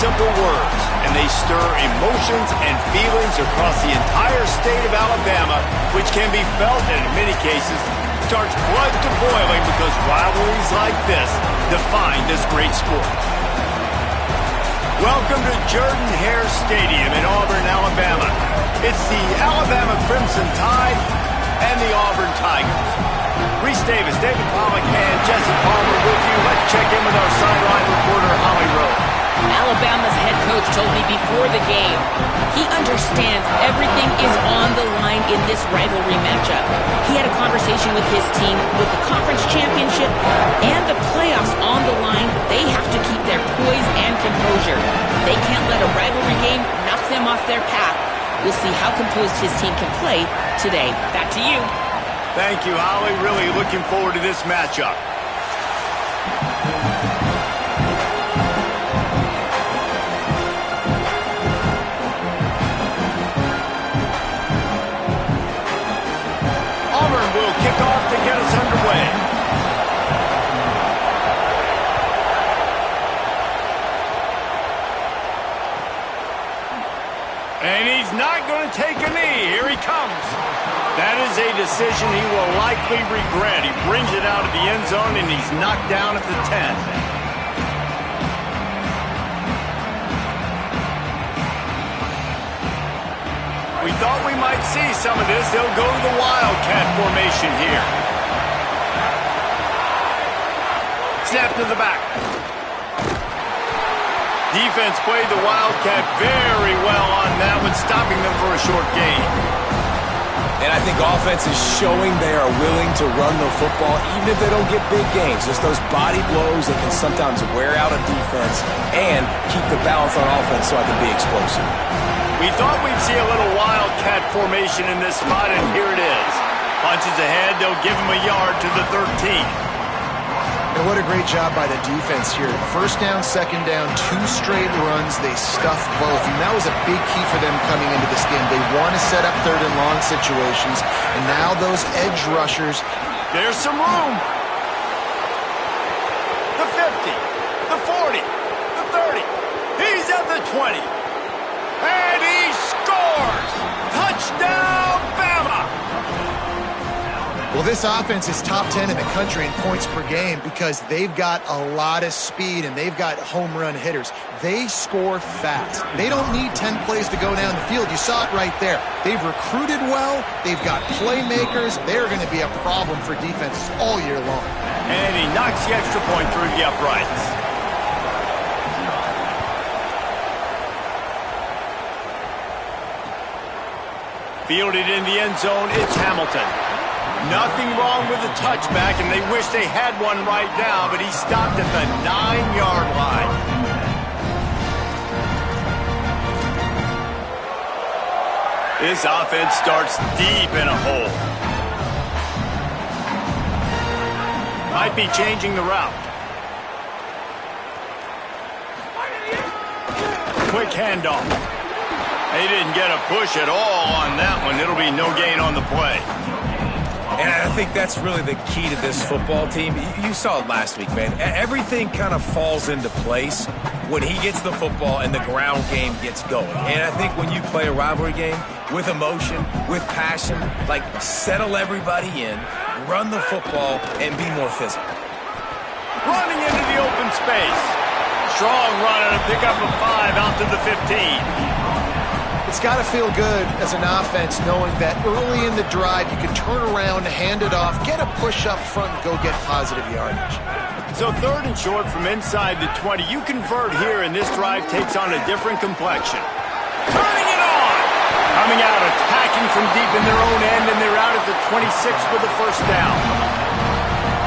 simple words, and they stir emotions and feelings across the entire state of Alabama, which can be felt and in many cases starts blood to boiling because rivalries like this define this great sport. Welcome to Jordan-Hare Stadium in Auburn, Alabama. It's the Alabama Crimson Tide and the Auburn Tigers. Reese Davis, David Pollack, and Jesse Palmer with you. Let's check in with our sideline reporter, Holly Rowe. Alabama's head coach told me before the game, he understands everything is on the line in this rivalry matchup. He had a conversation with his team with the conference championship and the playoffs on the line. They have to keep their poise and composure. They can't let a rivalry game knock them off their path. We'll see how composed his team can play today. Back to you. Thank you, Holly. Really looking forward to this matchup. Auburn will kick off to get us underway. And he's not going to take a knee. Here he comes. That is a decision he will likely regret. He brings it out of the end zone, and he's knocked down at the 10. We thought we might see some of this. They'll go to the Wildcat formation here. Snap to the back. Defense played the Wildcat very well on that one, stopping them for a short gain. And I think offense is showing they are willing to run the football, even if they don't get big gains. Just those body blows that can sometimes wear out a defense and keep the balance on offense so I can be explosive. We thought we'd see a little Wildcat formation in this spot, and here it is. Punches ahead, they'll give him a yard to the 13. And what a great job by the defense here. First down, second down, 2 straight runs. They stuffed both. And that was a big key for them coming into this game. They want to set up third and long situations. And now those edge rushers. There's some room. The 50, the 40, the 30. He's at the 20. And he scores! Touchdown, Bama! Well, this offense is top 10 in the country in points per game because they've got a lot of speed and they've got home run hitters. They score fast. They don't need 10 plays to go down the field. You saw it right there. They've recruited well. They've got playmakers. They're going to be a problem for defenses all year long. And he knocks the extra point through the uprights. Fielded in the end zone, it's Hamilton. Nothing wrong with the touchback, and they wish they had one right now, but he stopped at the 9-yard line. This offense starts deep in a hole. Might be changing the route. Quick handoff. They didn't get a push at all on that one. It'll be no gain on the play. And I think that's really the key to this football team. You saw it last week, man. Everything kind of falls into place when he gets the football and the ground game gets going. And I think when you play a rivalry game with emotion, with passion, like settle everybody in, run the football, and be more physical. Running into the open space. Strong run and a pickup of 5 out to the 15. It's got to feel good as an offense knowing that early in the drive you can turn around, hand it off, get a push up front, and go get positive yardage. So 3rd and short from inside the 20. You convert here, and this drive takes on a different complexion. Turning it on! Coming out, attacking from deep in their own end, and they're out at the 26 with the first down.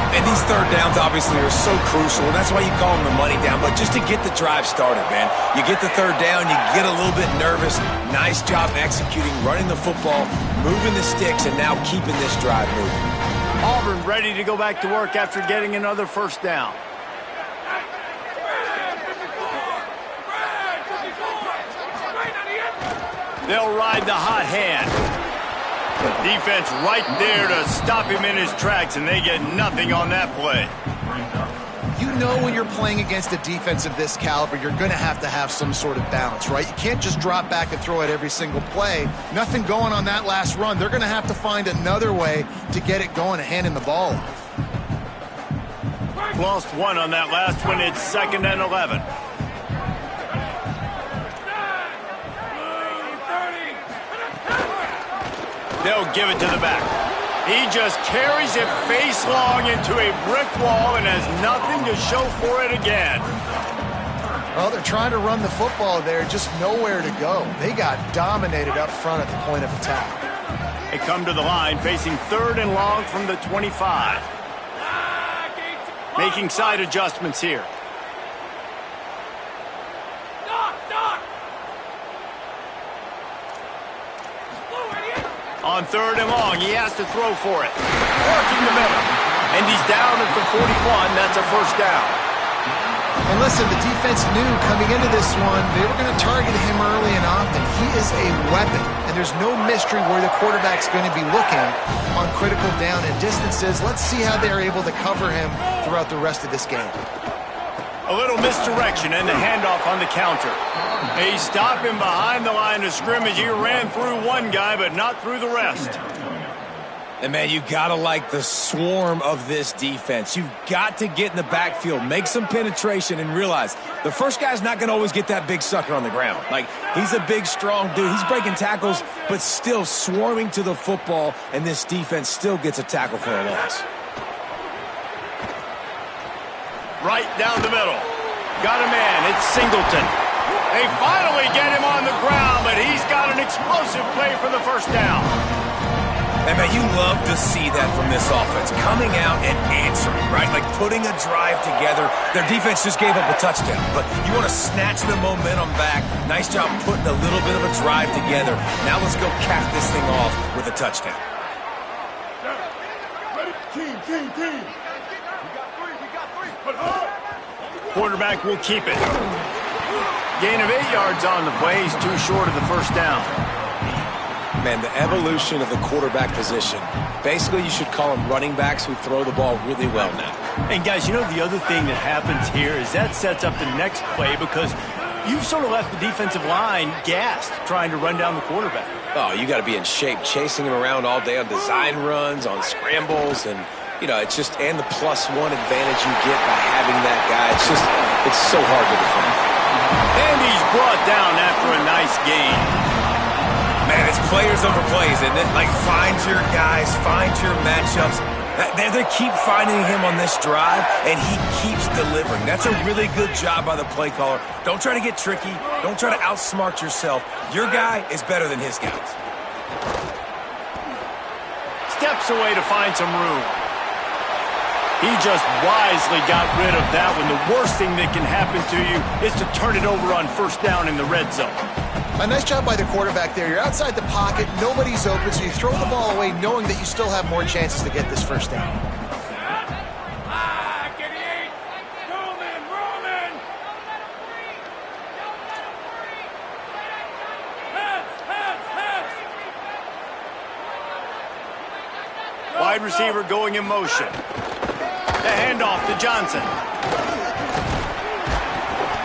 And these third downs obviously are so crucial, and that's why you call them the money down. But just to get the drive started, man, you get the third down, you get a little bit nervous. Nice job executing, running the football, moving the sticks, and now keeping this drive moving. Auburn ready to go back to work after getting another first down. They'll ride the hot hand. Defense right there to stop him in his tracks, and they get nothing on that play. You know when you're playing against a defense of this caliber, you're going to have some sort of balance, right? You can't just drop back and throw it every single play. Nothing going on that last run. They're going to have to find another way to get it going and handing the ball off. Lost one on that last one. It's 2nd and 11. They'll give it to the back. He just carries it face long into a brick wall and has nothing to show for it again. Well, they're trying to run the football there, just nowhere to go. They got dominated up front at the point of attack. They come to the line facing 3rd and long from the 25. Making side adjustments here. On 3rd and long, he has to throw for it. Working the middle. And he's down at the 41. That's a first down. And listen, the defense knew coming into this one, they were going to target him early and often. He is a weapon, and there's no mystery where the quarterback's going to be looking on critical down and distances. Let's see how they're able to cover him throughout the rest of this game. A little misdirection and the handoff on the counter. They stop him behind the line of scrimmage. He ran through one guy, but not through the rest. And, man, you got to like the swarm of this defense. You've got to get in the backfield, make some penetration, and realize the first guy's not going to always get that big sucker on the ground. Like, he's a big, strong dude. He's breaking tackles, but still swarming to the football, and this defense still gets a tackle for a loss. Right down the middle. Got a man. It's Singleton. They finally get him on the ground, but he's got an explosive play for the first down. And, man, you love to see that from this offense, coming out and answering, right? Like putting a drive together. Their defense just gave up a touchdown, but you want to snatch the momentum back. Nice job putting a little bit of a drive together. Now let's go cap this thing off with a touchdown. Team. Quarterback will keep it. Gain of 8 yards on the play. He's too short of the first down. Man, the evolution of the quarterback position. Basically, you should call them running backs who throw the ball really well now. And, guys, you know the other thing that happens here is that sets up the next play because you've sort of left the defensive line gassed trying to run down the quarterback. Oh, you got to be in shape, chasing him around all day on design runs, on scrambles, and, you know, it's just, and the +1 advantage you get by having that guy. It's so hard to defend. And he's brought down after a nice gain. Man, it's players over plays, isn't it? Like, find your guys, find your matchups. They keep finding him on this drive, and he keeps delivering. That's a really good job by the play caller. Don't try to get tricky. Don't try to outsmart yourself. Your guy is better than his guys. Steps away to find some room. He just wisely got rid of that one. The worst thing that can happen to you is to turn it over on first down in the red zone. A nice job by the quarterback there. You're outside the pocket, nobody's open, so you throw the ball away knowing that you still have more chances to get this first down. Wide receiver going in motion. The handoff to Johnson.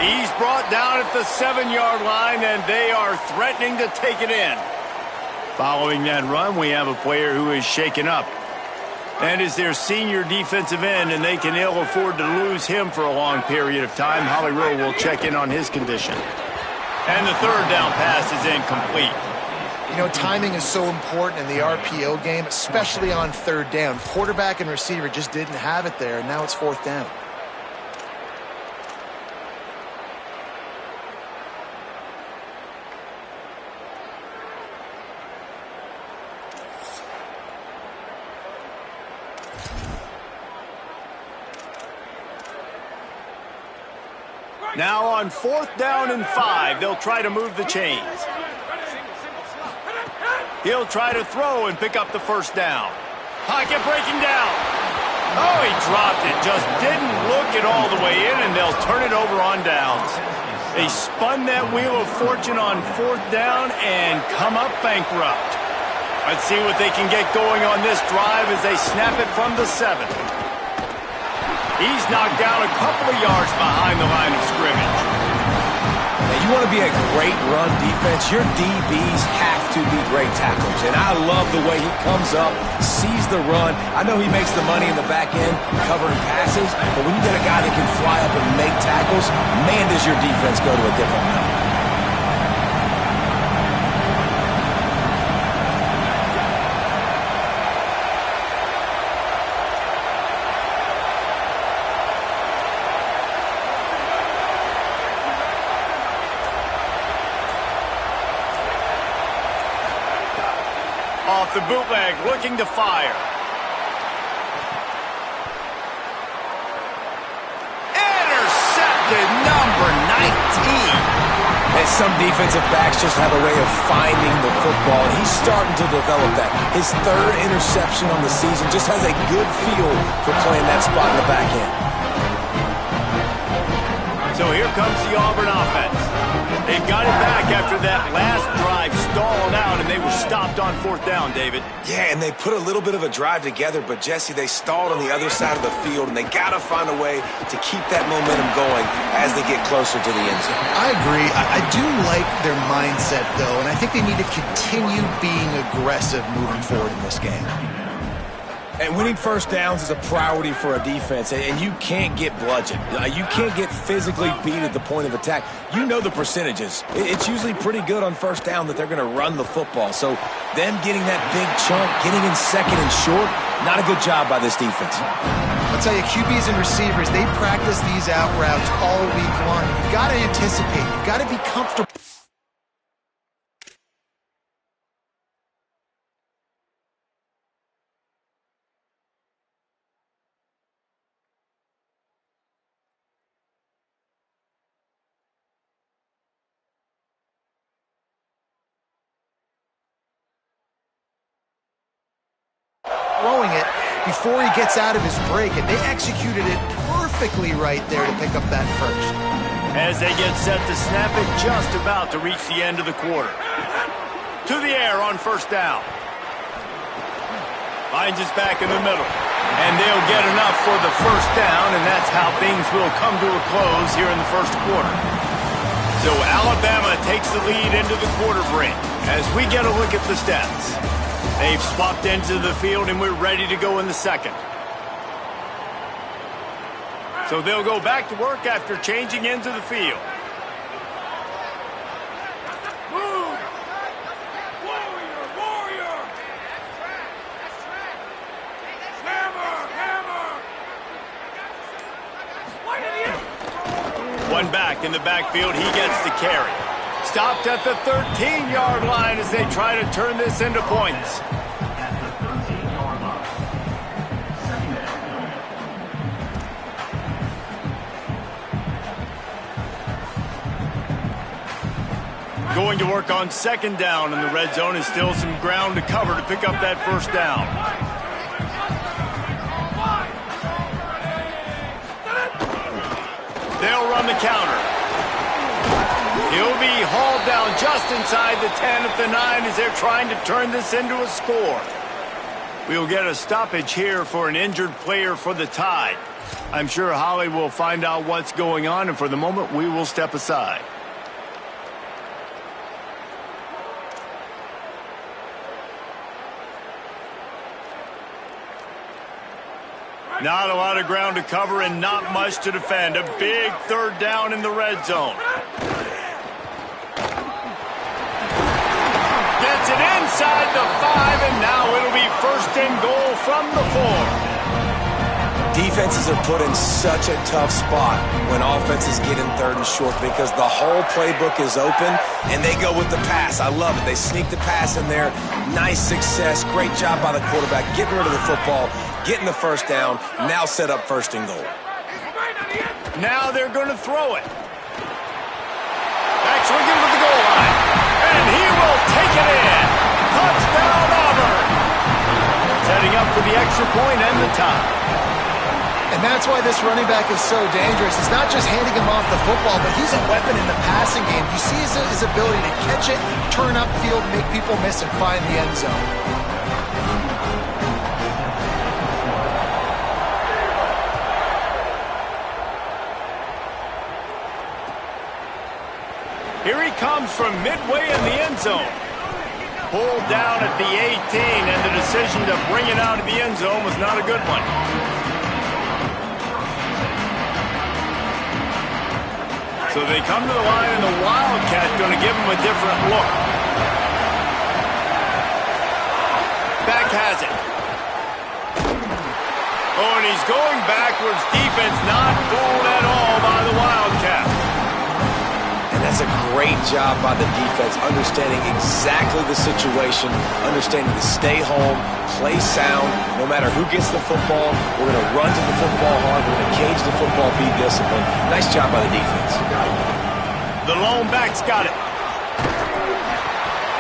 He's brought down at the 7-yard line, and they are threatening to take it in. Following that run, we have a player who is shaken up. That is their senior defensive end, and they can ill afford to lose him for a long period of time. Holly Rowe will check in on his condition. And the third down pass is incomplete. You know, timing is so important in the RPO game, especially on third down. Quarterback and receiver just didn't have it there, and now it's fourth down. Now on 4th down and 5, they'll try to move the chains. He'll try to throw and pick up the first down. Pocket breaking down. Oh, he dropped it. Just didn't look it all the way in, and they'll turn it over on downs. They spun that wheel of fortune on 4th down and come up bankrupt. Let's see what they can get going on this drive as they snap it from the 7. He's knocked down a couple of yards behind the line of scrimmage. Now, you want to be a great run defense, your DBs have to be great tacklers. And I love the way he comes up, sees the run. I know he makes the money in the back end covering passes, but when you get a guy that can fly up and make tackles, man, does your defense go to a different level. Off the bootleg, looking to fire. Intercepted, number 19. And some defensive backs just have a way of finding the football, and he's starting to develop that. His third interception on the season, just has a good feel for playing that spot in the back end. So here comes the Auburn offense. They've got it back after that last drive stalled out, and they were stopped on fourth down, David. Yeah, and they put a little bit of a drive together, but, Jesse, they stalled on the other side of the field, and they got to find a way to keep that momentum going as they get closer to the end zone. I agree. I do like their mindset, though, and I think they need to continue being aggressive moving forward in this game. And winning first downs is a priority for a defense, and you can't get bludgeoned. You can't get physically beat at the point of attack. You know the percentages. It's usually pretty good on first down that they're going to run the football. So them getting that big chunk, getting in second and short, not a good job by this defense. I'll tell you, QBs and receivers, they practice these out routes all week long. You've got to anticipate. You've got to be comfortable. Throwing it before he gets out of his break, and they executed it perfectly right there to pick up that first. As they get set to snap it, just about to reach the end of the quarter. To the air on first down. Finds us back in the middle. And they'll get enough for the first down, and that's how things will come to a close here in the first quarter. So Alabama takes the lead into the quarter break as we get a look at the stats. They've swapped into the field, and we're ready to go in the second. So they'll go back to work after changing into the field. Move! Warrior! Warrior! Hammer! Hammer! One back in the backfield, he gets the carry. Stopped at the 13-yard line as they try to turn this into points. Going to work on second down in the red zone, and still some ground to cover to pick up that first down. They'll run the counter. He'll be hauled down just inside the 10 at the 9 as they're trying to turn this into a score. We'll get a stoppage here for an injured player for the Tide. I'm sure Holly will find out what's going on, and for the moment, we will step aside. Not a lot of ground to cover and not much to defend. A big third down in the red zone. Gets it inside the 5, and now it'll be first and goal from the 4. Defenses are put in such a tough spot when offenses get in third and short because the whole playbook is open, and they go with the pass. I love it. They sneak the pass in there. Nice success. Great job by the quarterback getting rid of the football, getting the first down, now set up first and goal. Now they're going to throw it. Back swinging with the goal line. And he will take it in. Touchdown, Auburn. Setting up for the extra point and the tie. And that's why this running back is so dangerous. It's not just handing him off the football, but he's a weapon in the passing game. You see his ability to catch it, turn upfield, make people miss, and find the end zone. comes from midway in the end zone. Pulled down at the 18, and the decision to bring it out of the end zone was not a good one. So they come to the line, and the Wildcat's going to give them a different look. Back has it. Oh, and he's going backwards. Defense not fooled at all by the Wildcat. And that's a great job by the defense, understanding exactly the situation, understanding to stay home, play sound. No matter who gets the football, we're going to run to the football hard. We're going to cage the football, be disciplined. Nice job by the defense. The lone back's got it.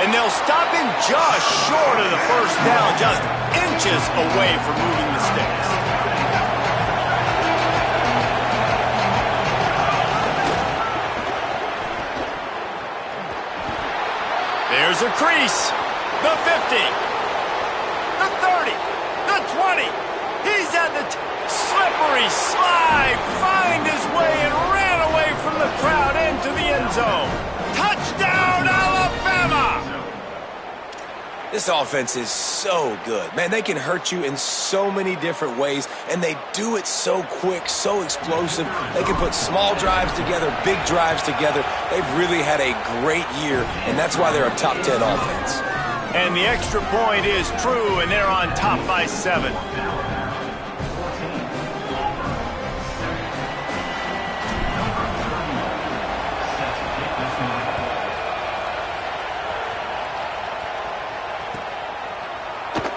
And they'll stop him just short of the first down, just inches away from moving the sticks. There's a crease. The 50. The 30. The 20. He's at the slippery slide. Find his way and ran away from the crowd into the end zone. Touchdown, Alabama! This offense is so good. Man, they can hurt you in so many different ways, and they do it so quick, so explosive. They can put small drives together, big drives together. They've really had a great year, and that's why they're a top 10 offense. And the extra point is true, and they're on top by 7.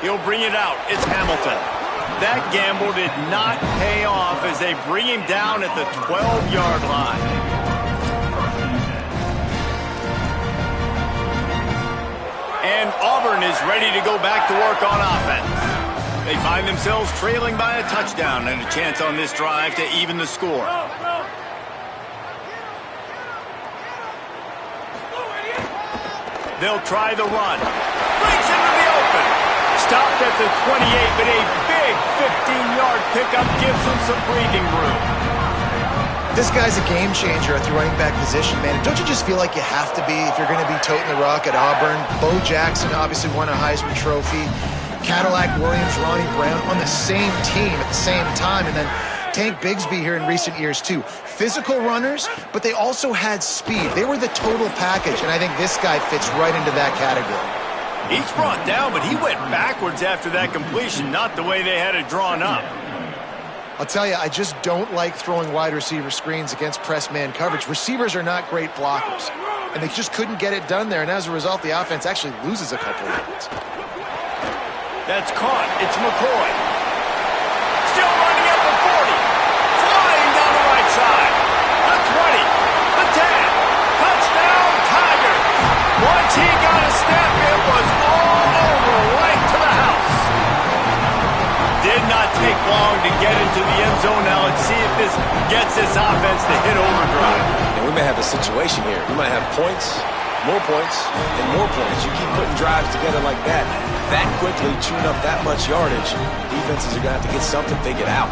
He'll bring it out. It's Hamilton. That gamble did not pay off as they bring him down at the 12-yard line. And Auburn is ready to go back to work on offense. They find themselves trailing by a touchdown and a chance on this drive to even the score. They'll try the run. Breaks into the open. Stopped at the 28, but a big 15-yard pickup gives them some breathing room. This guy's a game changer at the running back position, man. Don't you just feel like you have to be if you're going to be toting the rock at Auburn? Bo Jackson obviously won a Heisman Trophy. Cadillac Williams, Ronnie Brown on the same team at the same time. And then Tank Bigsby here in recent years, too. Physical runners, but they also had speed. They were the total package, and I think this guy fits right into that category. He's brought down, but he went backwards after that completion, not the way they had it drawn up. I'll tell you, I just don't like throwing wide receiver screens against press man coverage. Receivers are not great blockers, and they just couldn't get it done there, and as a result, the offense actually loses a couple of yards. That's caught. It's McCoy. Still running at the 40. Flying down the right side. The 20. The 10. Touchdown, Tigers. Once he got a step, it was all over, right to the house. Did not take long to get into the end zone. Now let's see if this gets this offense to hit overdrive. And we may have a situation here. We might have points, more points, and more points. You keep putting drives together like that quickly, chewing up that much yardage, defenses are going to have to get something figured out.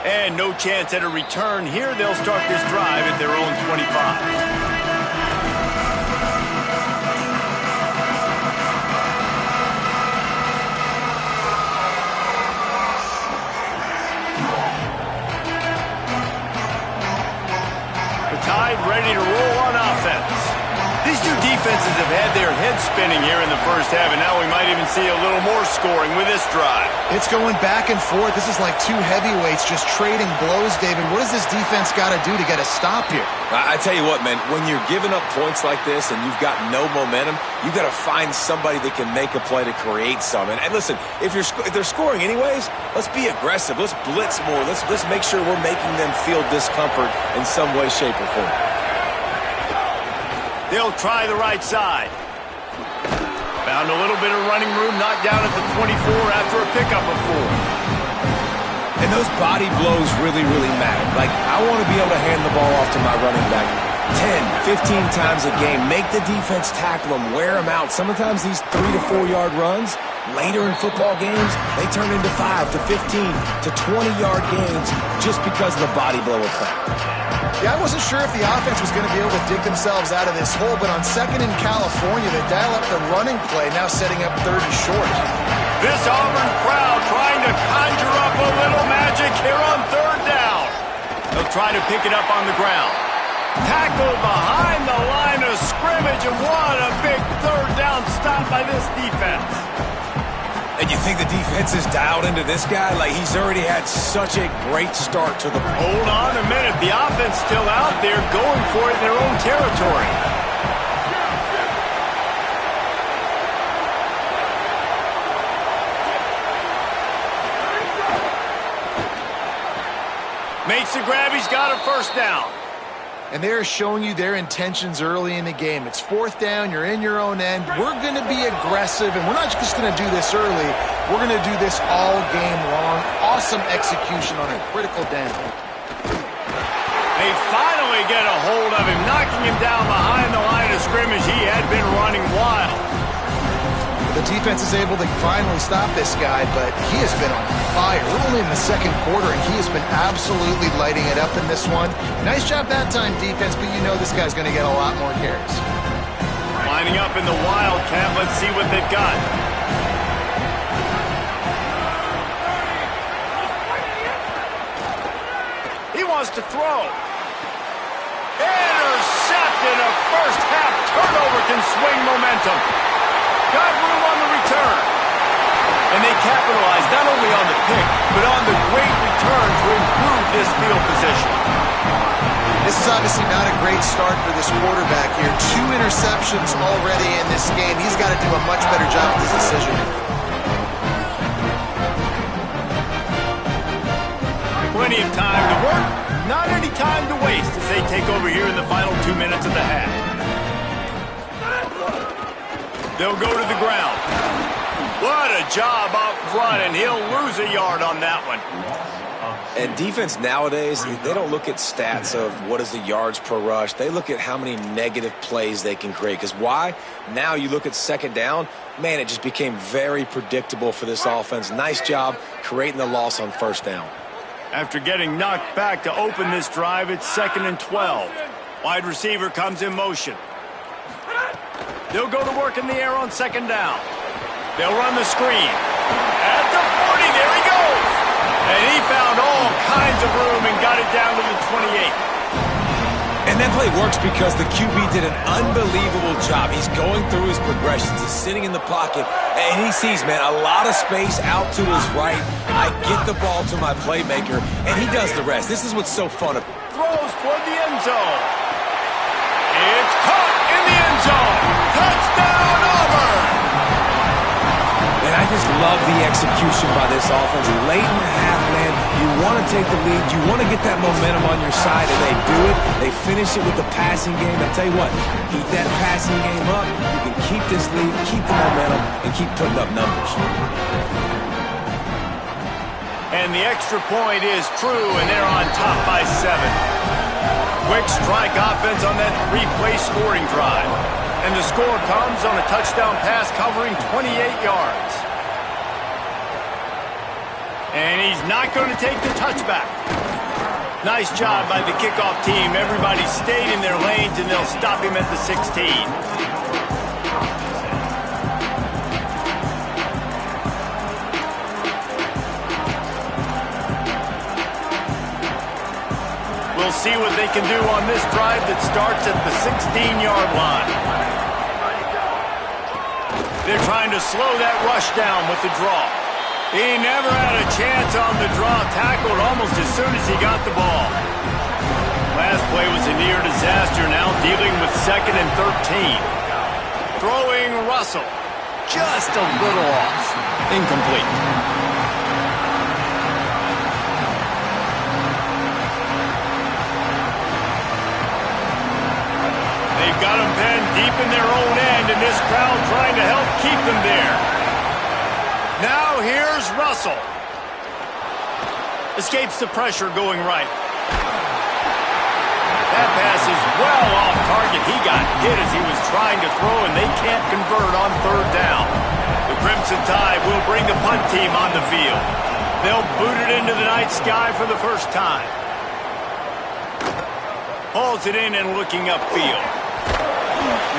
And no chance at a return here. They'll start this drive at their own 25. Tide ready to roll on offense. These two defenses have had their heads spinning here in the first half, and now we might even see a little more scoring with this drive. It's going back and forth. This is like two heavyweights just trading blows, David. What does this defense got to do to get a stop here? I tell you what, man, when you're giving up points like this and you've got no momentum, you've got to find somebody that can make a play to create some. And listen, if they're scoring anyways, let's be aggressive. Let's blitz more. Let's make sure we're making them feel discomfort in some way, shape, or form. They'll try the right side. Found a little bit of running room, knocked down at the 24 after a pickup of 4. And those body blows really, really matter. Like, I want to be able to hand the ball off to my running back 10, 15 times a game. Make the defense tackle them, wear them out. Sometimes these 3 to 4 yard runs, Later in football games, they turn into 5 to 15 to 20-yard gains just because of the body blow effect. Yeah, I wasn't sure if the offense was going to be able to dig themselves out of this hole, but on second in California, they dial up the running play, now setting up 30 short. This Auburn crowd trying to conjure up a little magic here on third down. They'll try to pick it up on the ground. Tackled behind the line of scrimmage, and what a big third down stop by this defense. And you think the defense is dialed into this guy? Like, he's already had such a great start to the... Hold on a minute. The offense still out there going for it in their own territory. Makes the grab. He's got a first down. And they're showing you their intentions early in the game. It's fourth down. You're in your own end. We're going to be aggressive, and we're not just going to do this early. We're going to do this all game long. Awesome execution on a critical down. They finally get a hold of him, knocking him down behind the line of scrimmage. He had been running wild. The defense is able to finally stop this guy, but he has been on fire. We're only in the second quarter, and he has been absolutely lighting it up in this one. Nice job that time, defense, but you know this guy's going to get a lot more carries. Lining up in the Wildcat. Let's see what they've got. He wants to throw. Intercepted. A first-half turnover can swing momentum. Got room on the return. And they capitalized not only on the pick, but on the great return to improve this field position. This is obviously not a great start for this quarterback here. 2 interceptions already in this game. He's got to do a much better job with his decision. Plenty of time to work, not any time to waste as they take over here in the final 2 minutes of the half. They'll go to the ground. What a job up front, and he'll lose a yard on that one. And defense nowadays, they don't look at stats of what is the yards per rush. They look at how many negative plays they can create. Because why? Now you look at second down, man, it just became very predictable for this offense. Nice job creating the loss on first down. After getting knocked back to open this drive, it's 2nd and 12. Wide receiver comes in motion. They'll go to work in the air on second down. They'll run the screen. At the 40, there he goes. And he found all kinds of room and got it down to the 28. And that play works because the QB did an unbelievable job. He's going through his progressions. He's sitting in the pocket, and he sees, man, a lot of space out to his right. I get the ball to my playmaker, and he does the rest. This is what's so fun. Throws toward the end zone. It's caught in the end zone. Touchdown, Auburn! And I just love the execution by this offense. Late in the half, man, you want to take the lead. You want to get that momentum on your side, and they do it. They finish it with the passing game. I'll tell you what, keep that passing game up. You can keep this lead, keep the momentum, and keep putting up numbers. And the extra point is true, and they're on top by 7. Quick strike offense on that 3-play scoring drive. And the score comes on a touchdown pass covering 28 yards. And he's not going to take the touchback. Nice job by the kickoff team. Everybody stayed in their lanes, and they'll stop him at the 16. We'll see what they can do on this drive that starts at the 16-yard line. They're trying to slow that rush down with the draw. He never had a chance on the draw, tackled almost as soon as he got the ball. Last play was a near disaster, now dealing with 2nd and 13. Throwing Russell. Just a little off. Incomplete. They've got them pinned deep in their own end, and this crowd trying to help keep them there. Now here's Russell. Escapes the pressure going right. That pass is well off target. He got hit as he was trying to throw, and they can't convert on third down. The Crimson Tide will bring the punt team on the field. They'll boot it into the night sky for the first time. Hauls it in and looking upfield.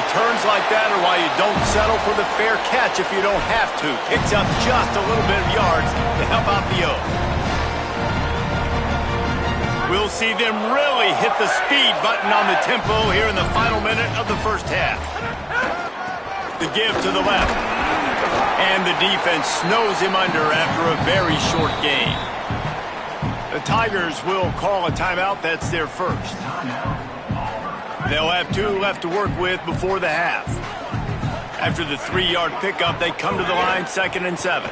Returns like that are why you don't settle for the fair catch if you don't have to. Picks up just a little bit of yards to help out the O. We'll see them really hit the speed button on the tempo here in the final minute of the first half. The give to the left. And the defense snows him under after a very short game. The Tigers will call a timeout. That's their first. They'll have 2 left to work with before the half. After the 3-yard pickup, they come to the line, 2nd and 7.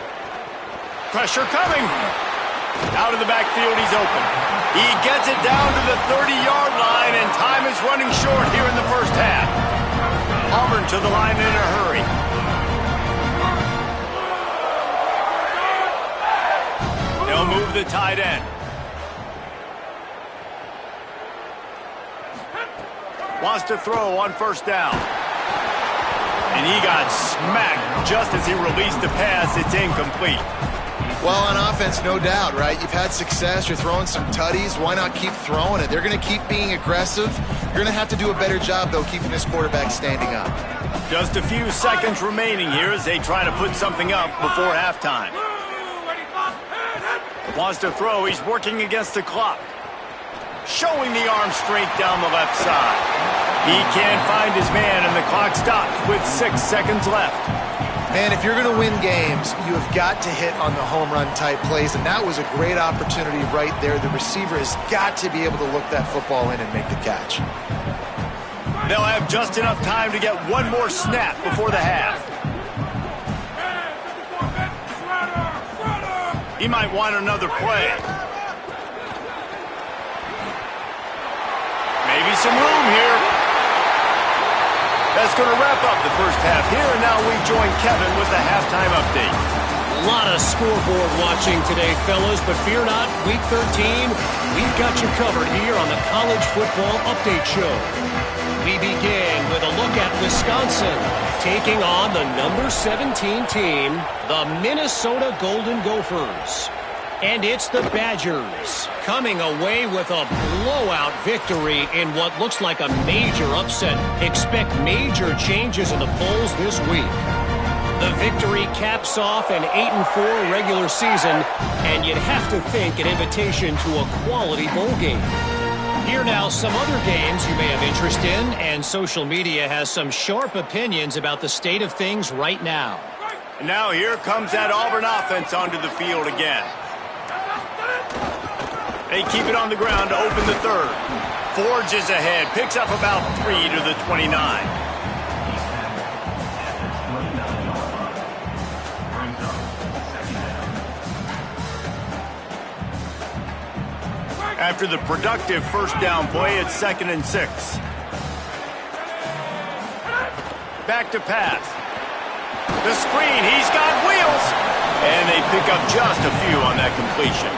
Pressure coming. Out of the backfield, he's open. He gets it down to the 30-yard line, and time is running short here in the first half. Auburn to the line in a hurry. They'll move the tight end. Wants to throw on first down. And he got smacked just as he released the pass. It's incomplete. Well, on offense, no doubt, right? You've had success. You're throwing some tutties. Why not keep throwing it? They're going to keep being aggressive. You're going to have to do a better job, though, keeping this quarterback standing up. Just a few seconds remaining here as they try to put something up before halftime. Wants to throw. He's working against the clock. Showing the arm strength down the left side. He can't find his man, and the clock stops with 6 seconds left. Man, if you're going to win games, you have got to hit on the home run type plays, and that was a great opportunity right there. The receiver has got to be able to look that football in and make the catch. They'll have just enough time to get one more snap before the half. He might want another play. Maybe some room here. That's going to wrap up the first half here, and now we join Kevin with the halftime update. A lot of scoreboard watching today, fellas, but fear not, Week 13, we've got you covered here on the College Football Update Show. We begin with a look at Wisconsin taking on the number 17 team, the Minnesota Golden Gophers. And it's the Badgers coming away with a blowout victory in what looks like a major upset. Expect major changes in the polls this week. The victory caps off an 8-4 regular season, and you'd have to think an invitation to a quality bowl game. Here now, some other games you may have interest in, and social media has some sharp opinions about the state of things right now. And now here comes that Auburn offense onto the field again. They keep it on the ground to open the third. Forges ahead, picks up about 3 to the 29. After the productive first down play, it's 2nd and 6. Back to pass. The screen, he's got wheels. And they pick up just a few on that completion.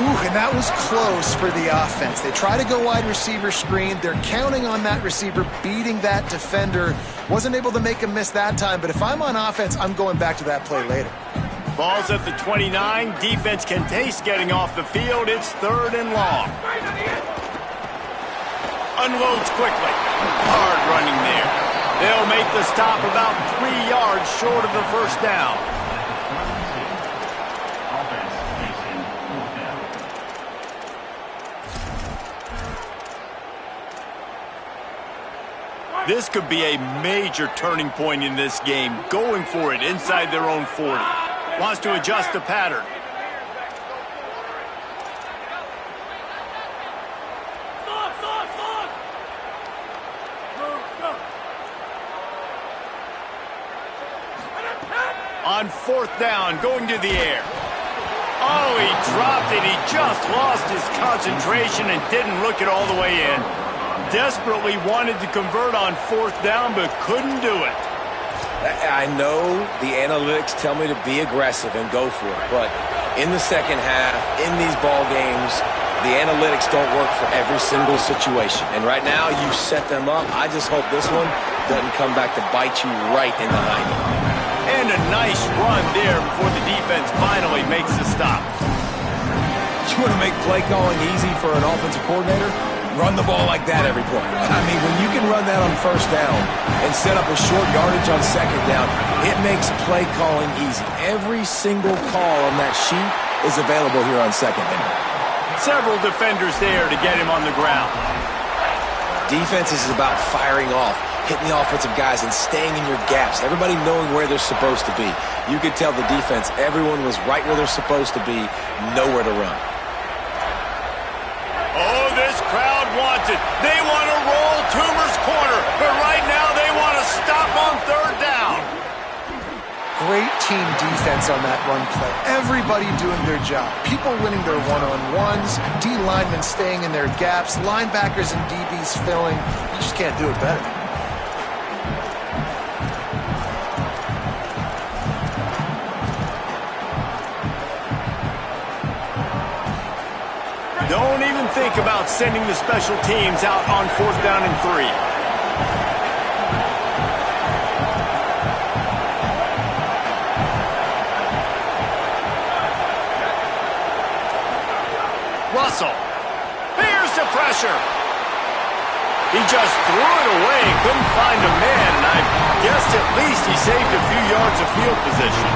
Ooh, and that was close for the offense. They try to go wide receiver screen. They're counting on that receiver beating that defender. Wasn't able to make a miss that time, but if I'm on offense, I'm going back to that play later. Ball's at the 29. Defense can taste getting off the field. It's 3rd and long. Unloads quickly. Hard running there. They'll make the stop about 3 yards short of the first down. This could be a major turning point in this game. Going for it inside their own 40. Wants to adjust the pattern. On 4th down, going to the air. Oh, he dropped it. He just lost his concentration and didn't look it all the way in. Desperately wanted to convert on 4th down, but couldn't do it. I know the analytics tell me to be aggressive and go for it, but in the second half, in these ball games, the analytics don't work for every single situation. And right now, you set them up. I just hope this one doesn't come back to bite you right in the hind end. And a nice run there before the defense finally makes the stop. You want to make play calling easy for an offensive coordinator? Run the ball like that every play. I mean, when you can run that on first down and set up a short yardage on second down, it makes play calling easy. Every single call on that sheet is available here on second down. Several defenders there to get him on the ground. Defense is about firing off, hitting the offensive guys and staying in your gaps, everybody knowing where they're supposed to be. You could tell the defense, everyone was right where they're supposed to be, nowhere to run. Oh, this crowd wants it. They want to roll Toomer's corner, but right now they want to stop on third down. Great team defense on that run play. Everybody doing their job. People winning their one-on-ones, D linemen staying in their gaps, linebackers and DBs filling. You just can't do it better. Don't even think about sending the special teams out on fourth down and 3. Russell. Here's the pressure. He just threw it away. Couldn't find a man, and I guess at least he saved a few yards of field position.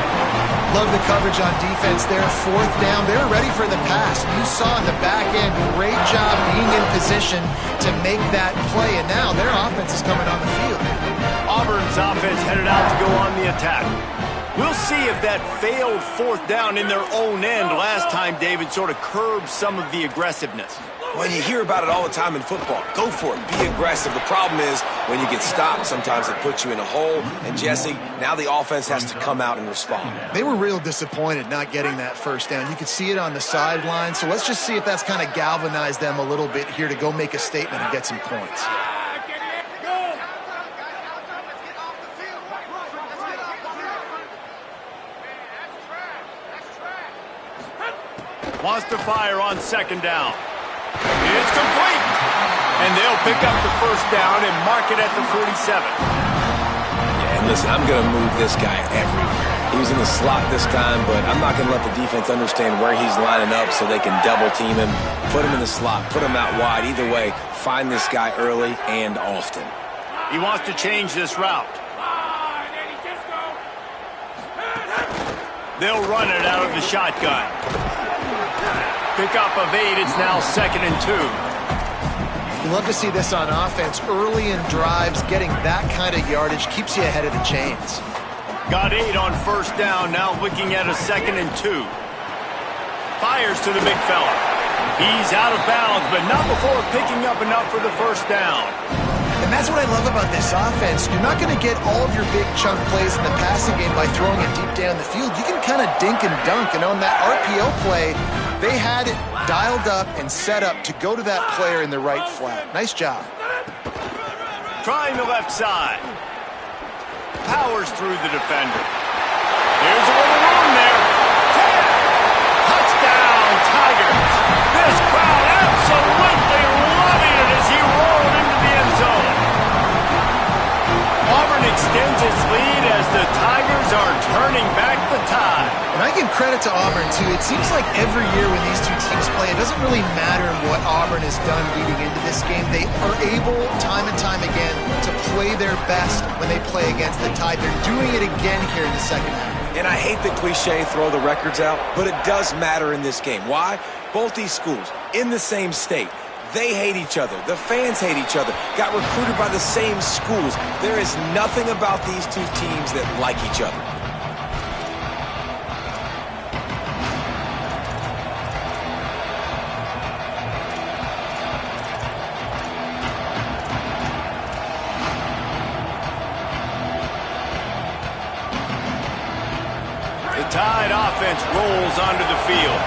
Love the coverage on defense there. Fourth down. They were ready for the pass. You saw in the back end, great job being in position to make that play. And now their offense is coming on the field. Auburn's offense headed out to go on the attack. We'll see if that failed fourth down in their own end last time, David, sort of curbed some of the aggressiveness. When you hear about it all the time in football, go for it. Be aggressive. The problem is when you get stopped, sometimes it puts you in a hole. And, Jesse, now the offense has to come out and respond. They were real disappointed not getting that first down. You could see it on the sideline. So let's just see if that's kind of galvanized them a little bit here to go make a statement and get some points. Wants to fire on second down. It's complete. And they'll pick up the first down and mark it at the 47. Yeah, and listen, I'm going to move this guy everywhere. He was in the slot this time, but I'm not going to let the defense understand where he's lining up so they can double team him, put him in the slot, put him out wide. Either way, find this guy early and often. He wants to change this route. They'll run it out of the shotgun. Pickup of 8, it's now 2nd and 2. You love to see this on offense. Early in drives, getting that kind of yardage keeps you ahead of the chains. Got 8 on first down, now looking at a 2nd and 2. Fires to the big fella. He's out of bounds, but not before picking up enough for the first down. And that's what I love about this offense. You're not going to get all of your big chunk plays in the passing game by throwing it deep down the field. You can kind of dink and dunk. And on that RPO play, they had it dialed up and set up to go to that player in the right flat. Nice job. Trying the left side. Powers through the defender. Here's a little room there. Touchdown, Tigers. This crowd absolutely loving it as he rolled into the end zone. Auburn extends its lead as the Tigers are turning back the tide. And I give credit to Auburn, too. It seems like every year when these two teams play, it doesn't really matter what Auburn has done leading into this game. They are able, time and time again, to play their best when they play against the Tide. They're doing it again here in the second half. And I hate the cliche, throw the records out, but it does matter in this game. Why? Both these schools in the same state. They hate each other. The fans hate each other. Got recruited by the same schools. There is nothing about these two teams that like each other. The Tide offense rolls onto the field.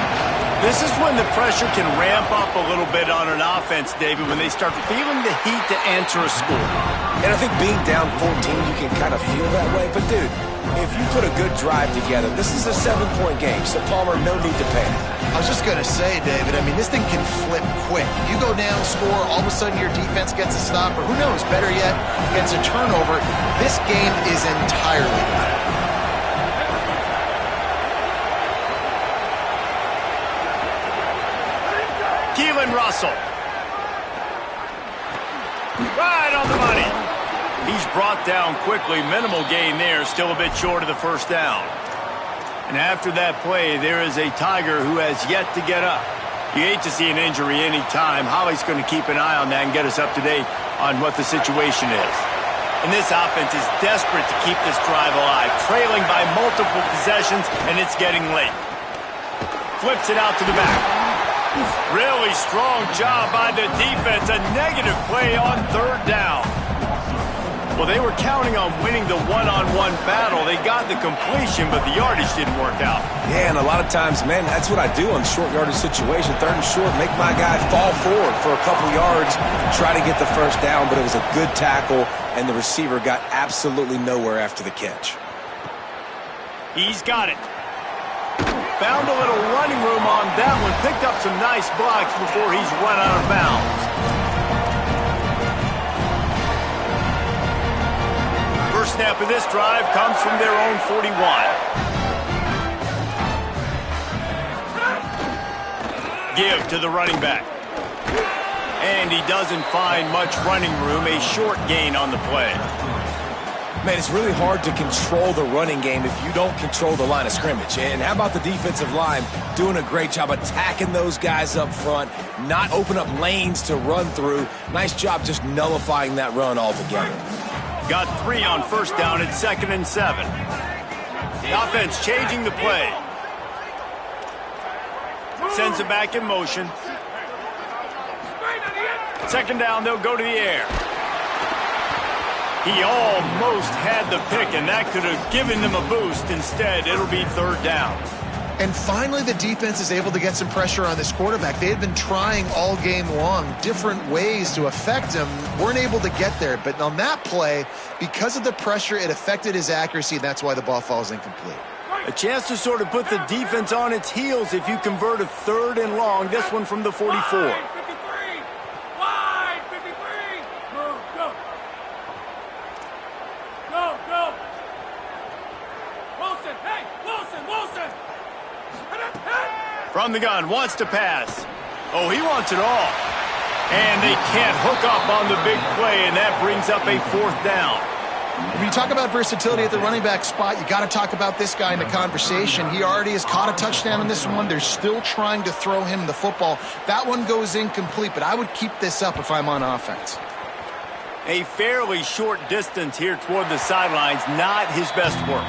This is when the pressure can ramp up a little bit on an offense, David, when they start feeling the heat to answer a score. And I think being down 14, you can kind of feel that way. But, dude, if you put a good drive together, this is a 7-point game, so, Palmer, no need to panic. I was just going to say, David, I mean, this thing can flip quick. You go down, score, all of a sudden your defense gets a stop, or who knows, better yet, gets a turnover. This game is entirely different. Keelan Russell. Right on the money. He's brought down quickly. Minimal gain there. Still a bit short of the first down. And after that play, there is a Tiger who has yet to get up. You hate to see an injury any time. Holly's going to keep an eye on that and get us up to date on what the situation is. And this offense is desperate to keep this drive alive, trailing by multiple possessions, and it's getting late. Flips it out to the back. Really strong job by the defense. A negative play on third down. Well, they were counting on winning the one-on-one battle. They got the completion, but the yardage didn't work out. Yeah, and a lot of times, man, that's what I do on short yardage situation. Third and short, make my guy fall forward for a couple yards, try to get the first down, but it was a good tackle, and the receiver got absolutely nowhere after the catch. He's got it. Found a little running room on that one. Picked up some nice blocks before he's run out of bounds. First snap of this drive comes from their own 41. Give to the running back. And he doesn't find much running room. A short gain on the play. Man, it's really hard to control the running game if you don't control the line of scrimmage. And how about the defensive line doing a great job attacking those guys up front, not open up lanes to run through. Nice job just nullifying that run altogether. Got 3 on first down at 2nd and 7. The offense changing the play. Sends it back in motion. Second down, they'll go to the air. He almost had the pick, and that could have given them a boost. Instead, it'll be third down. And finally, the defense is able to get some pressure on this quarterback. They had been trying all game long different ways to affect him. Weren't able to get there. But on that play, because of the pressure, it affected his accuracy, and that's why the ball falls incomplete. A chance to sort of put the defense on its heels if you convert a 3rd and long. This one from the 44. Wide 53. Move, go. Go. Wilson, hey, Wilson. From the gun, wants to pass. Oh, he wants it all. And they can't hook up on the big play, and that brings up a 4th down. When you talk about versatility at the running back spot, you got to talk about this guy in the conversation. He already has caught a touchdown in this one. They're still trying to throw him the football. That one goes incomplete, but I would keep this up if I'm on offense. A fairly short distance here toward the sidelines, not his best work.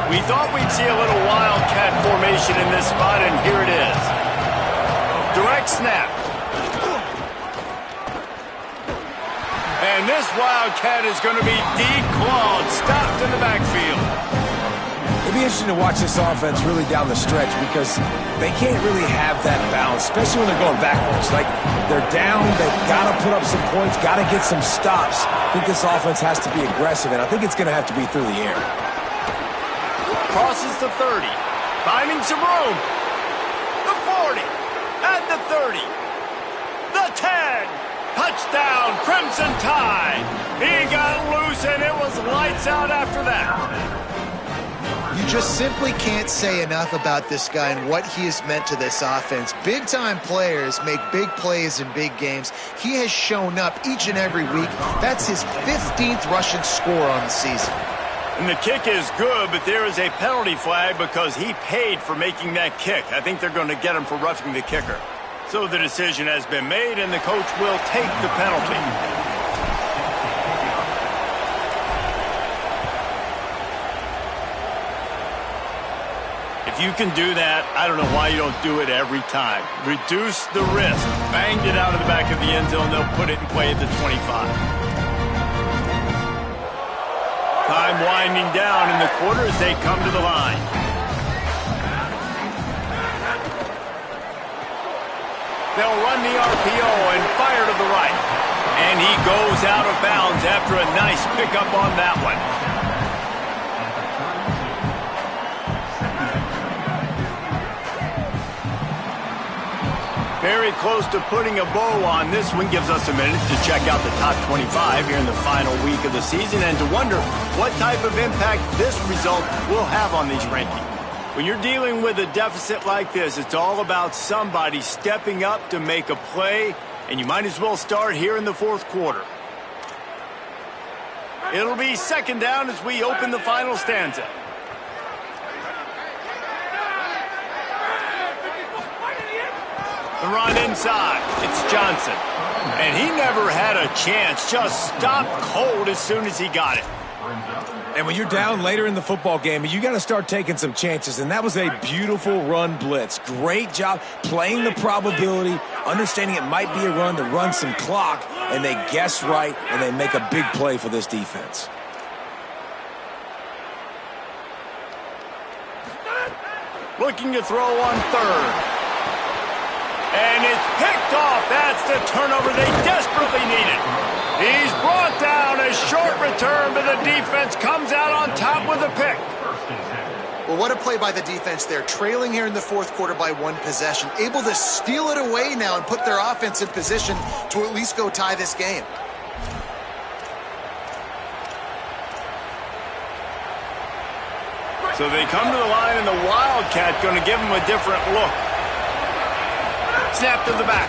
We thought we'd see a little wildcat formation in this spot, and here it is. Direct snap. And this wildcat is going to be declawed, stopped in the backfield. It'd be interesting to watch this offense really down the stretch because they can't really have that balance, especially when they're going backwards. Like, they're down, they've got to put up some points, got to get some stops. I think this offense has to be aggressive, and I think it's going to have to be through the air. Crosses the 30, finding some room. The 40, at the 30, the 10. Touchdown, Crimson Tide. He got loose, and it was lights out after that. You just simply can't say enough about this guy and what he has meant to this offense. Big-time players make big plays in big games. He has shown up each and every week. That's his 15th rushing score on the season. And the kick is good, but there is a penalty flag because he paid for making that kick. I think they're going to get him for roughing the kicker. So the decision has been made, and the coach will take the penalty. If you can do that, I don't know why you don't do it every time. Reduce the risk. Banged it out of the back of the end zone. They'll put it in play at the 25. Time winding down in the quarter as they come to the line. They'll run the RPO and fire to the right. And he goes out of bounds after a nice pickup on that one. Very close to putting a bow on this one. Gives us a minute to check out the top 25 here in the final week of the season and to wonder what type of impact this result will have on these rankings. When you're dealing with a deficit like this, it's all about somebody stepping up to make a play, and you might as well start here in the fourth quarter. It'll be second down as we open the final stanza. The run inside. It's Johnson. And he never had a chance. Just stopped cold as soon as he got it. And when you're down later in the football game, you got to start taking some chances. And that was a beautiful run blitz. Great job playing the probability, understanding it might be a run to run some clock, and they guess right, and they make a big play for this defense. Looking to throw on third. And it's picked off. That's the turnover they desperately needed. He's brought down. A short return, but the defense comes out on top with a pick. Well, what a play by the defense there. Trailing here in the fourth quarter by one possession. Able to steal it away now and put their offense in position to at least go tie this game. So they come to the line, and the Wildcat going to give them a different look. Snap to the back.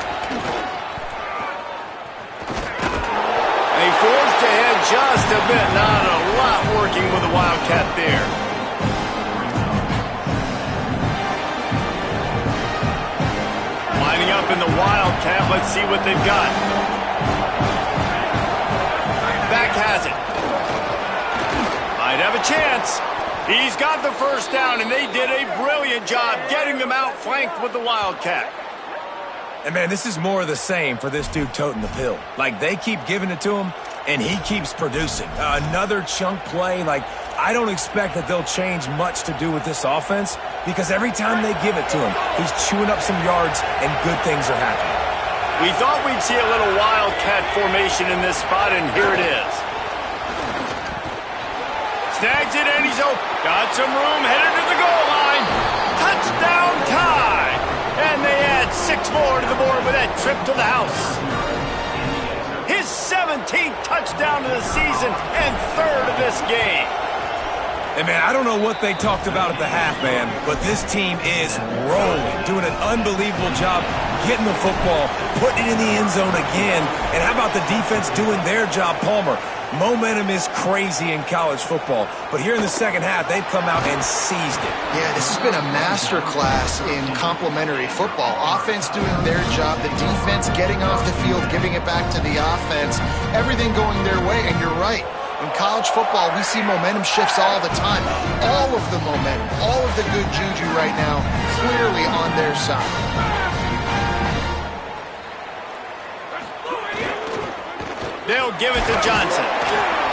And he forced ahead just a bit. Not a lot working with the Wildcat there. Lining up in the Wildcat. Let's see what they've got. Back has it. Might have a chance. He's got the first down, and they did a brilliant job getting them outflanked with the Wildcat. And, man, this is more of the same for this dude toting the pill. Like, they keep giving it to him, and he keeps producing. Another chunk play. Like, I don't expect that they'll change much to do with this offense because every time they give it to him, he's chewing up some yards, and good things are happening. We thought we'd see a little Wildcat formation in this spot, and here it is. Snags it, and he's open. Got some room, headed to the goal line. Touchdown tie. And they add 6 more to the board with that trip to the house. His 17th touchdown of the season and 3rd of this game. And, man, I don't know what they talked about at the half, man, but this team is rolling, doing an unbelievable job getting the football, putting it in the end zone again. And how about the defense doing their job, Palmer? Momentum is crazy in college football, but here in the second half, they've come out and seized it. Yeah, this has been a masterclass in complementary football. Offense doing their job, the defense getting off the field, giving it back to the offense, everything going their way, and you're right. In college football, we see momentum shifts all the time. All of the momentum, all of the good juju right now, clearly on their side. They'll give it to Johnson.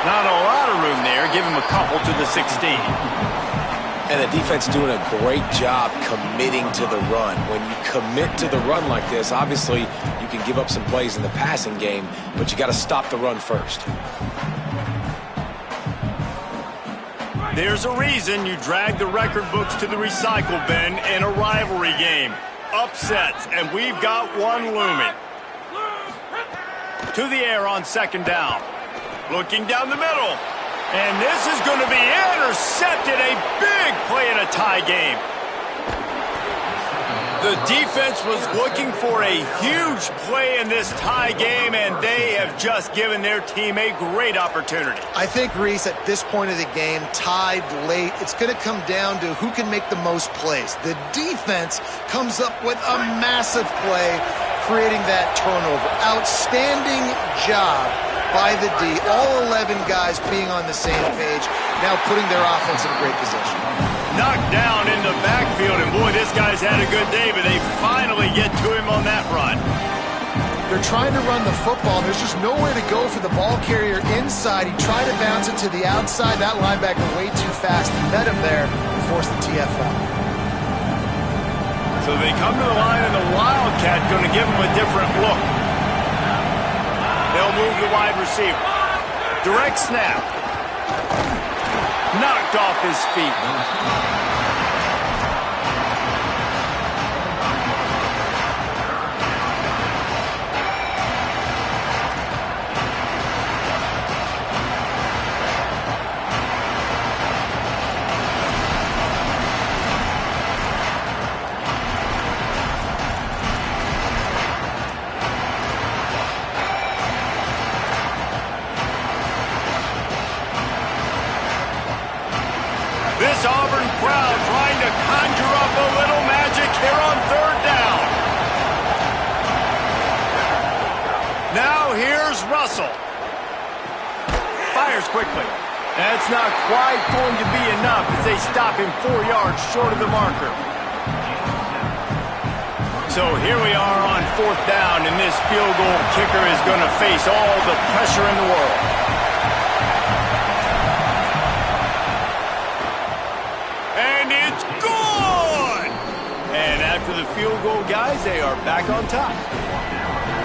Not a lot of room there. Give him a couple to the 16. And the defense doing a great job committing to the run. When you commit to the run like this, obviously you can give up some plays in the passing game, but you got to stop the run first. There's a reason you drag the record books to the recycle bin in a rivalry game. Upsets, and we've got one looming. To the air on second down. Looking down the middle. And this is going to be intercepted. A big play in a tie game. The defense was looking for a huge play in this tie game, and they have just given their team a great opportunity. I think, Reese, at this point of the game, tied late, it's going to come down to who can make the most plays. The defense comes up with a massive play, creating that turnover. Outstanding job by the D. All 11 guys being on the same page, now putting their offense in a great position. Knocked down in the backfield, and boy, this guy's had a good day, but they finally get to him on that run. They're trying to run the football, and there's just nowhere to go for the ball carrier inside. He tried to bounce it to the outside. That linebacker way too fast. He met him there and forced the TFL. So they come to the line, and the Wildcat going to give him a different look. They'll move the wide receiver. Direct snap. Knocked off his feet. This Auburn crowd trying to conjure up a little magic here on third down. Now here's Russell. Fires quickly. That's not quite going to be enough as they stop him 4 yards short of the marker. So here we are on fourth down, and this field goal kicker is going to face all the pressure in the world. And it's good! And after the field goal, guys, they are back on top.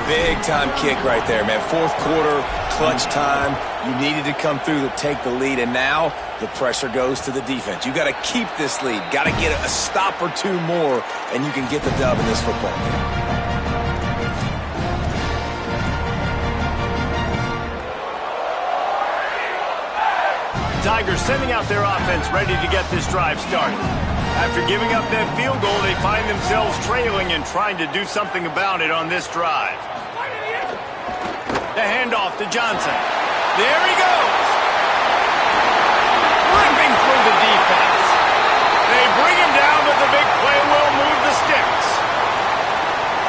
Big-time kick right there, man. Fourth quarter, clutch time. You needed to come through to take the lead, and now the pressure goes to the defense. You got to keep this lead. Got to get a stop or two more, and you can get the dub in this football game. Tigers sending out their offense ready to get this drive started. After giving up that field goal, they find themselves trailing and trying to do something about it on this drive. The handoff to Johnson. There he goes. Ripping through the defense. They bring him down, but the big play will move the sticks.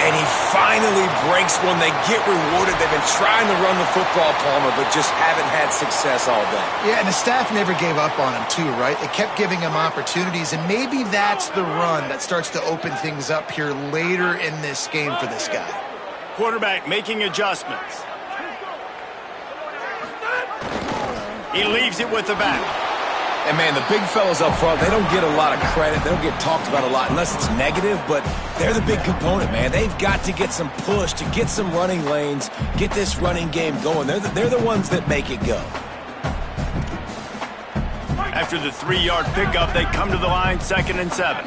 And he finally breaks one. They get rewarded. They've been trying to run the football, Palmer, but just haven't had success all day. Yeah, and the staff never gave up on him, too, right? They kept giving him opportunities, and maybe that's the run that starts to open things up here later in this game for this guy. Quarterback making adjustments. He leaves it with the back. And, man, the big fellas up front, they don't get a lot of credit. They don't get talked about a lot unless it's negative, but they're the big component, man. They've got to get some push, to get some running lanes, get this running game going. They're the ones that make it go. After the 3-yard pickup, they come to the line, 2nd and 7.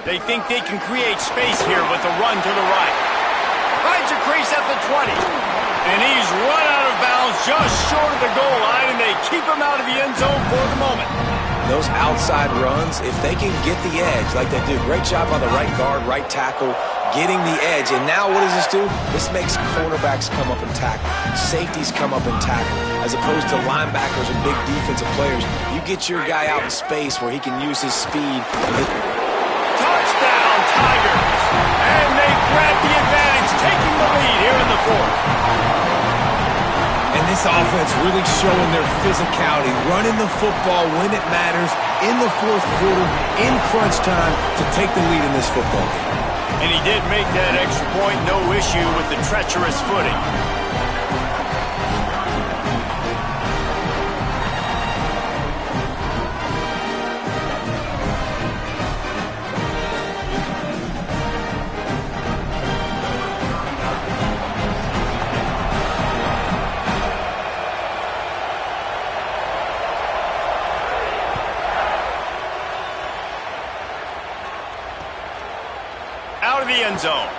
They think they can create space here with a run to the right. Finds a crease at the 20. And he's run out of bounds just short of the goal line, and they keep him out of the end zone for the moment. Those outside runs, if they can get the edge like they do, great job on the right guard, right tackle, getting the edge. And now what does this do? This makes cornerbacks come up and tackle. Safeties come up and tackle. As opposed to linebackers and big defensive players, you get your guy out in space where he can use his speed. Touchdown, Tigers! And they grab the advantage, taking the lead here in the fourth. And this offense really showing their physicality, running the football when it matters, in the fourth quarter, in crunch time, to take the lead in this football game. And he did make that extra point, no issue with the treacherous footing. Out of the end zone.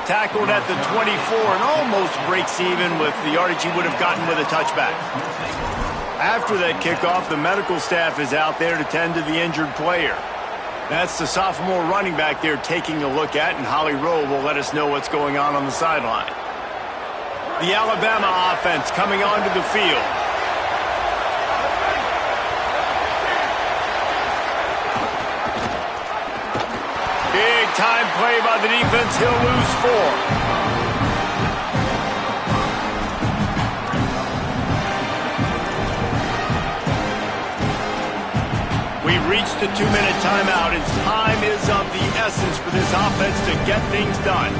Tackled at the 24 and almost breaks even with the yardage he would have gotten with a touchback. After that kickoff, the medical staff is out there to tend to the injured player. That's the sophomore running back they're taking a look at, and Holly Rowe will let us know what's going on the sideline. The Alabama offense coming onto the field. Big-time play by the defense. He'll lose 4. We've reached the 2-minute timeout, and time is of the essence for this offense to get things done.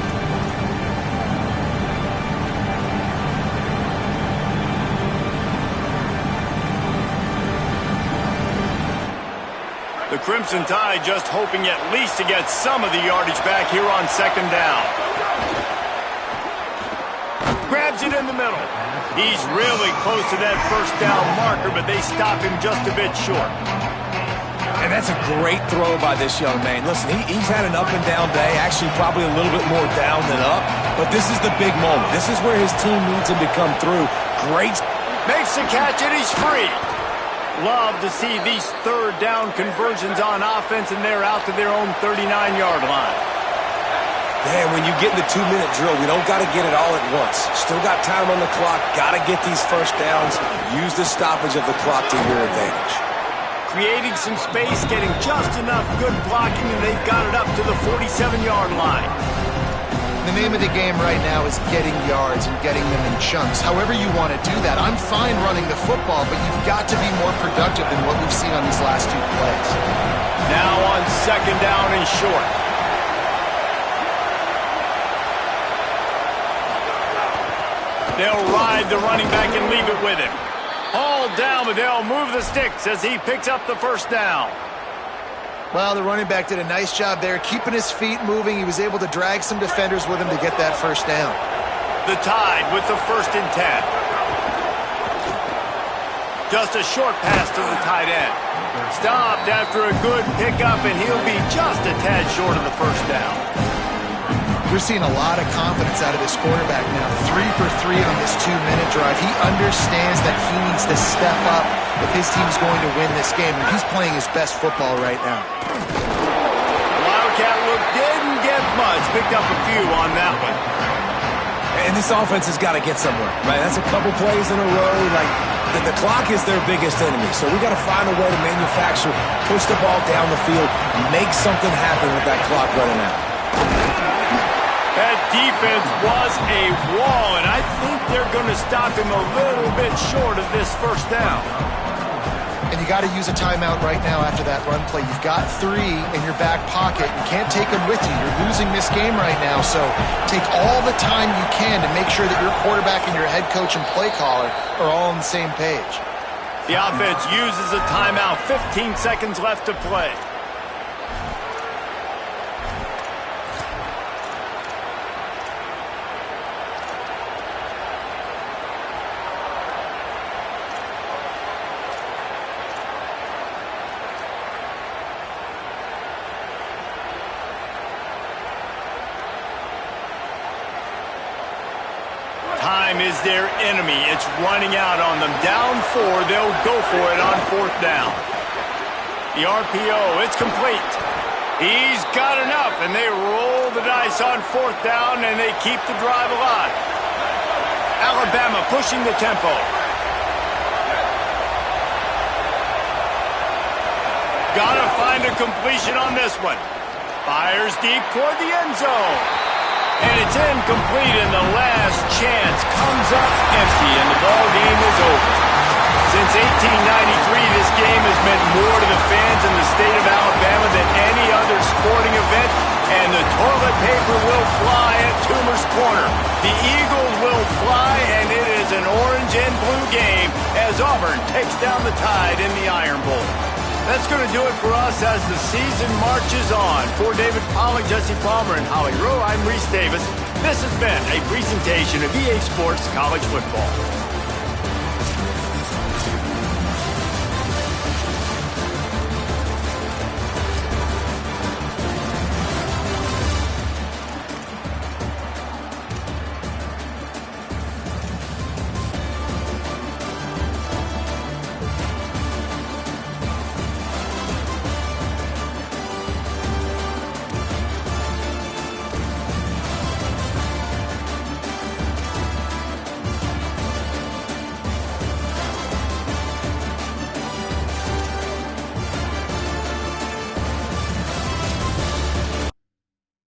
The Crimson Tide just hoping at least to get some of the yardage back here on second down. Grabs it in the middle. He's really close to that first down marker, but they stop him just a bit short. And that's a great throw by this young man. Listen, he's had an up-and-down day, actually probably a little bit more down than up, but this is the big moment. This is where his team needs him to come through. Great. Makes the catch, and he's free. Love to see these third down conversions on offense, and they're out to their own 39-yard line. Man, when you get in the 2-minute drill, we don't got to get it all at once. Still got time on the clock. Got to get these first downs. Use the stoppage of the clock to your advantage. Creating some space, getting just enough good blocking, and they've got it up to the 47-yard line. The name of the game right now is getting yards and getting them in chunks. However you want to do that. I'm fine running the football, but you've got to be more productive than what we've seen on these last two plays. Now on second down and short. They'll ride the running back and leave it with him. Hauled down, but they'll move the sticks as he picks up the first down. Well, the running back did a nice job there, keeping his feet moving. He was able to drag some defenders with him to get that first down. The Tide with the 1st and 10. Just a short pass to the tight end. Stopped after a good pickup, and he'll be just a tad short of the first down. We're seeing a lot of confidence out of this quarterback now. 3 for 3 on this 2-minute drive. He understands that he needs to step up if his team's going to win this game, and he's playing his best football right now. Wildcat look didn't get much. Picked up a few on that one. And this offense has got to get somewhere, right? That's a couple plays in a row. Like, the clock is their biggest enemy, so we got to find a way to manufacture, push the ball down the field, make something happen with that clock running out. That defense was a wall, and I think they're going to stop him a little bit short of this first down. And you got to use a timeout right now after that run play. You've got 3 in your back pocket. You can't take them with you. You're losing this game right now, so take all the time you can to make sure that your quarterback and your head coach and play caller are all on the same page. The offense uses a timeout. 15 seconds left to play. Time is their enemy. It's running out on them. Down 4, they'll go for it on 4th down. The RPO, it's complete. He's got enough, and they roll the dice on 4th down, and they keep the drive alive. Alabama pushing the tempo. Gotta find a completion on this one. Fires deep toward the end zone. And it's incomplete, and the last chance comes up empty, and the ball game is over. Since 1893, this game has meant more to the fans in the state of Alabama than any other sporting event, and the toilet paper will fly at Toomer's Corner. The Eagles will fly, and it is an orange and blue game as Auburn takes down the Tide in the Iron Bowl. That's going to do it for us as the season marches on. For David Pollack, Jesse Palmer, and Holly Rowe, I'm Reese Davis. This has been a presentation of EA Sports College Football.